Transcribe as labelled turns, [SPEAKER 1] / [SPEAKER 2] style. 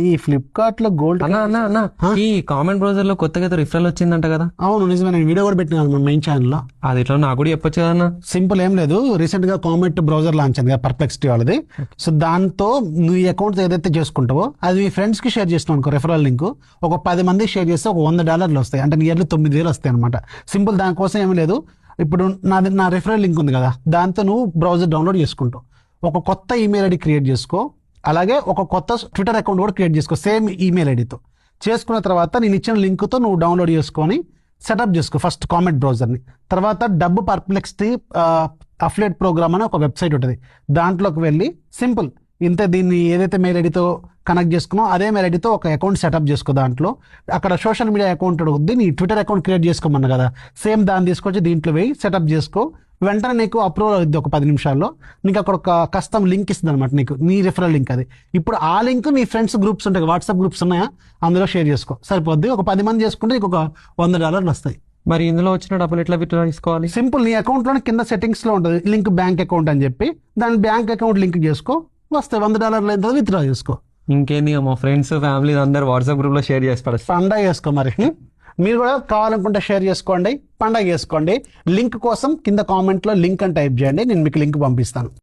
[SPEAKER 1] ఈ ఫ్లిప్కార్ట్ లో గోల్డ్
[SPEAKER 2] అన్న ఈ కామెంట్ బ్రౌజర్ లో కొత్తగా ఏదో రిఫరల్ వచ్చిందంట కదా.
[SPEAKER 1] అవును నిజమే, నేను వీడియో కూడా పెట్టినాను మన మెయిన్ ఛానల్లో.
[SPEAKER 2] అది ఇట్లా నాకు కూడా చెప్పొచ్చు కదన్నా.
[SPEAKER 1] సింపుల్ ఏం లేదు, రీసెంట్ గా కామెంట్ బ్రౌజర్ లాంచ్ అయింది కదా పర్ప్లెక్సిటీ వాళ్ళది. సో దాంతో నువ్వు ఈ అకౌంట్ ఏదైతే చేసుకుంటావో అది మీ ఫ్రెండ్స్ కి షేర్ చేస్తున్నావు అనుకో, రెఫరల్ లింక్ ఒక 10 మందికి షేర్ చేస్తే ఒక $100 వస్తాయి, అంటే నియర్లీ 9,000 వస్తాయి అనమాట. సింపుల్, దానికోసం ఏమీ లేదు. ఇప్పుడు నా రెఫరల్ లింక్ ఉంది కదా, దాంతో నువ్వు బ్రౌజర్ డౌన్లోడ్ చేసుకుంటావు, ఒక కొత్త ఈమెయిల్ ఐడి క్రియేట్ చేసుకో, అలాగే ఒక కొత్త ట్విట్టర్ అకౌంట్ కూడా క్రియేట్ చేసుకో సేమ్ ఈమెయిల్ ఐడితో. చేసుకున్న తర్వాత నేను ఇచ్చిన లింక్తో నువ్వు డౌన్లోడ్ చేసుకొని సెటప్ చేసుకో ఫస్ట్ కామెంట్ బ్రౌజర్ని. తర్వాత డబ్బు పర్ప్లెక్సిటీ అఫిలియేట్ ప్రోగ్రామ్ అని ఒక వెబ్సైట్ ఉంటుంది, దాంట్లోకి వెళ్ళి సింపుల్ ఇంతే, దీన్ని ఏదైతే మెయిల్ ఐడితో కనెక్ట్ చేసుకున్నావు అదే మెయిల్ ఐడితో ఒక అకౌంట్ సెటప్ చేసుకో. దాంట్లో అక్కడ సోషల్ మీడియా అకౌంట్ ఉంది, నీ ట్విట్టర్ అకౌంట్ క్రియేట్ చేసుకోమన్నా కదా, సేమ్ దాన్ని తీసుకొచ్చి దీంట్లో పోయి సెటప్ చేసుకో. వెంటనే నీకు అప్రూవల్ అవుద్ది, ఒక 10 నిమిషాల్లో నీకు అక్కడ ఒక కస్టమ్ లింక్ ఇస్తుంది అనమాట, నీకు నీ రిఫరల్ లింక్ అది. ఇప్పుడు ఆ లింక్ నీ ఫ్రెండ్స్ గ్రూప్స్ ఉంటాయి, వాట్సాప్ గ్రూప్స్ ఉన్నాయా, అందులో షేర్ చేసుకో, సరిపోద్ది. ఒక 10 మంది చేసుకుంటే నీకు ఒక $100 వస్తాయి.
[SPEAKER 2] మరి ఇందులో వచ్చిన డబ్బులు ఎట్లా విత్డ్రా చేసుకోవాలి?
[SPEAKER 1] సింపుల్, నీ అకౌంట్లోనే కింద సెట్టింగ్స్లో ఉంటుంది లింక్ బ్యాంక్ అకౌంట్ అని చెప్పి, దాని బ్యాంక్ అకౌంట్ లింక్ చేసుకో, వస్తాయి $100 అయిన తర్వాత విత్డ్రా చేసుకో.
[SPEAKER 2] ఇంకేంది, మా ఫ్రెండ్స్ ఫ్యామిలీ అందరు వాట్సాప్ గ్రూప్ లో షేర్ చేసి పడేస్తారు.
[SPEAKER 1] పండగ చేసుకో మరి. మీరు కూడా కావాలనుకుంటే షేర్ చేసుకోండి, పండగ చేసుకోండి. లింక్ కోసం కింద కామెంట్లో లింక్ అని టైప్ చేయండి, నేను మీకు లింక్ పంపిస్తాను.